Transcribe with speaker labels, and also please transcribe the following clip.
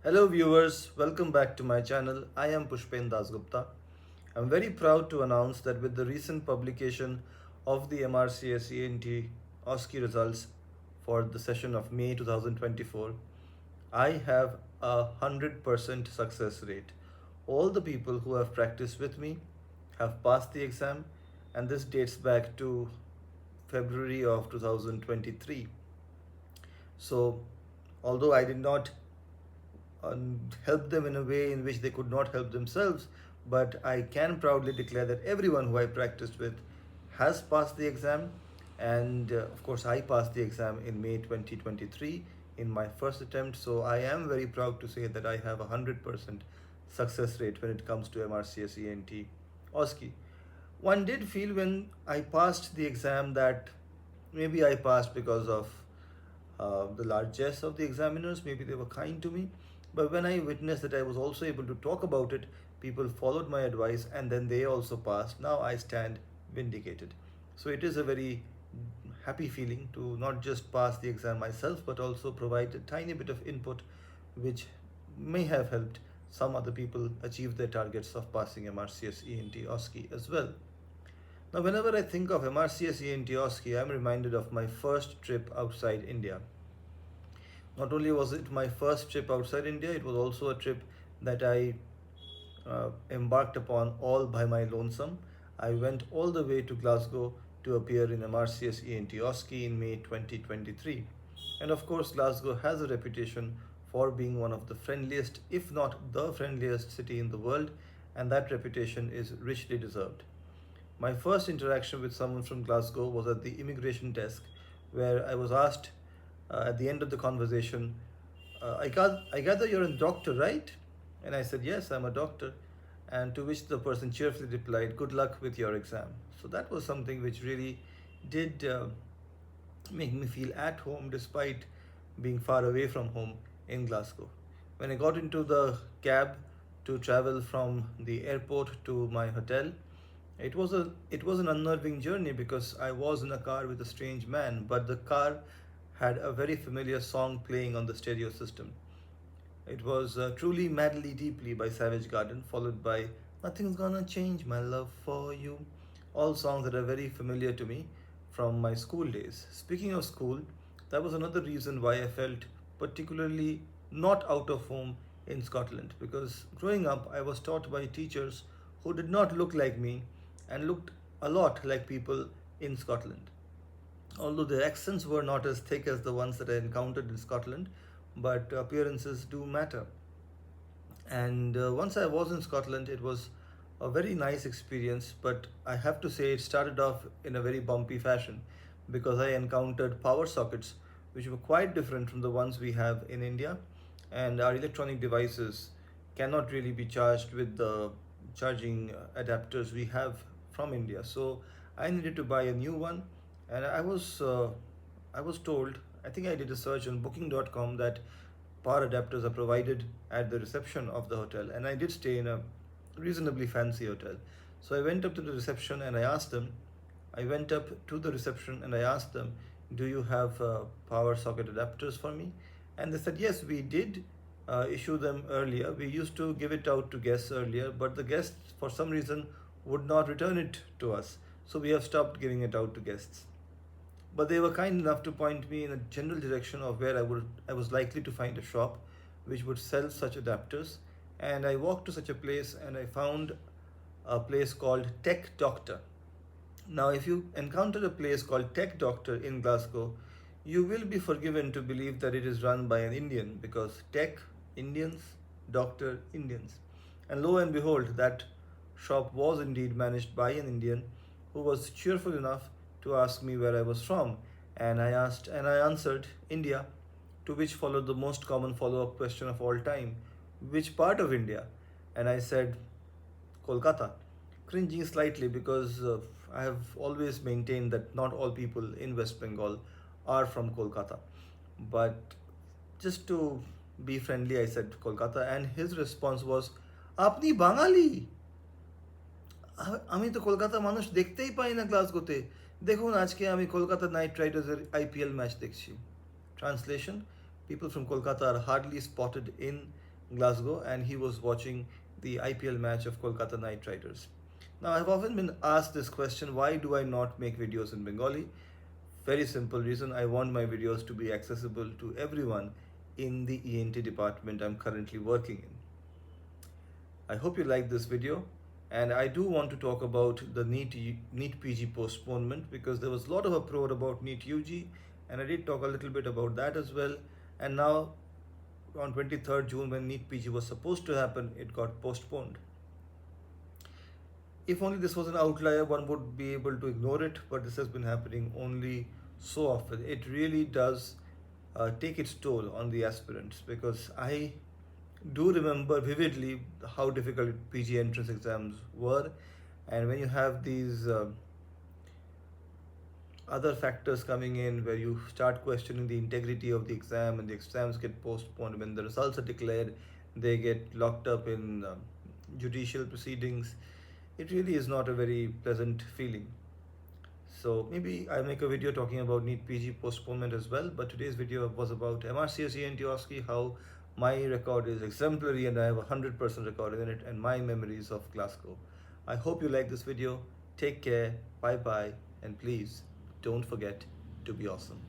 Speaker 1: Hello viewers, welcome back to my channel. I am Puspen Dasgupta. I'm very proud to announce that with the recent publication of the MRCS ENT OSCE results for the session of May 2024, I have a 100% success rate. All the people who have practiced with me have passed the exam, and this dates back to February of 2023. So, although I did not help them in a way in which they could not help themselves, but I can proudly declare that everyone who I practiced with has passed the exam, and of course, I passed the exam in May 2023 in my first attempt. So, I am very proud to say that I have a 100% success rate when it comes to MRCS ENT OSCE. One did feel when I passed the exam that maybe I passed because of the largesse of the examiners, maybe they were kind to me. But when I witnessed that I was also able to talk about it, people followed my advice and then they also passed. Now I stand vindicated. So it is a very happy feeling to not just pass the exam myself, but also provide a tiny bit of input which may have helped some other people achieve their targets of passing MRCS ENT OSCE as well. Now, whenever I think of MRCS ENT OSCE, I'm reminded of my first trip outside India. Not only was it my first trip outside India, it was also a trip that I embarked upon all by my lonesome. I went all the way to Glasgow to appear in MRCS ENT OSCE in May 2023. And of course, Glasgow has a reputation for being one of the friendliest, if not the friendliest city in the world, and that reputation is richly deserved. My first interaction with someone from Glasgow was at the immigration desk, where I was asked at the end of the conversation, I gather you're a doctor, right? And I said, yes, I'm a doctor. And to which the person cheerfully replied, good luck with your exam. So that was something which really did make me feel at home despite being far away from home in Glasgow. When I got into the cab to travel from the airport to my hotel, it was an unnerving journey because I was in a car with a strange man, but the car had a very familiar song playing on the stereo system. It was Truly Madly Deeply by Savage Garden, followed by Nothing's Gonna Change My Love for You. All songs that are very familiar to me from my school days. Speaking of school, that was another reason why I felt particularly not out of home in Scotland, because growing up I was taught by teachers who did not look like me and looked a lot like people in Scotland. Although their accents were not as thick as the ones that I encountered in Scotland, but appearances do matter. And once I was in Scotland, it was a very nice experience, but I have to say it started off in a very bumpy fashion because I encountered power sockets which were quite different from the ones we have in India, and our electronic devices cannot really be charged with the charging adapters we have from India. So I needed to buy a new one, and I was told, I think I did a search on booking.com, that power adapters are provided at the reception of the hotel, and I did stay in a reasonably fancy hotel. So I went up to the reception and I asked them, do you have power socket adapters for me? And they said, yes, we did issue them earlier. We used to give it out to guests earlier, but the guests, for some reason, would not return it to us. So we have stopped giving it out to guests. But they were kind enough to point me in a general direction of where I was likely to find a shop which would sell such adapters. And I walked to such a place and I found a place called Tech Doctor. Now, if you encounter a place called Tech Doctor in Glasgow, you will be forgiven to believe that it is run by an Indian, because Tech, Indians, Doctor, Indians. And lo and behold, that shop was indeed managed by an Indian who was cheerful enough to ask me where I was from. And I answered India, to which followed the most common follow-up question of all time, which part of India? And I said, Kolkata, cringing slightly because I have always maintained that not all people in West Bengal are from Kolkata. But just to be friendly, I said Kolkata, and his response was, Apni Bangali? আমি তো কলকাতা মানুষ দেখতেই পাই না গ্লাসগোতে, দেখুন আজকে আমি Kolkata night রাইডার্সের IPL match দেখছি. Translation: people from Kolkata are hardly spotted in Glasgow, and he was watching the IPL match of Kolkata Knight Riders. Now, I've often been asked this question, why do I not make videos in Bengali? Very simple reason, I want my videos to be accessible to everyone in the ENT department I'm currently working in. I hope you like this video, and I do want to talk about the NEET PG postponement, because there was a lot of uproar about NEET UG, and I did talk a little bit about that as well. And now on 23rd June, when NEET PG was supposed to happen, it got postponed. If only this was an outlier, one would be able to ignore it, but this has been happening only so often. It really does take its toll on the aspirants, because I do remember vividly how difficult PG entrance exams were, and when you have these other factors coming in where you start questioning the integrity of the exam, and the exams get postponed, when the results are declared, they get locked up in judicial proceedings, it really is not a very pleasant feeling. So maybe I make a video talking about NEET PG postponement as well, but today's video was about MRCS ENT OSCE, how my record is exemplary and I have 100% record in it, and my memories of Glasgow. I hope you like this video. Take care, bye bye, and please don't forget to be awesome.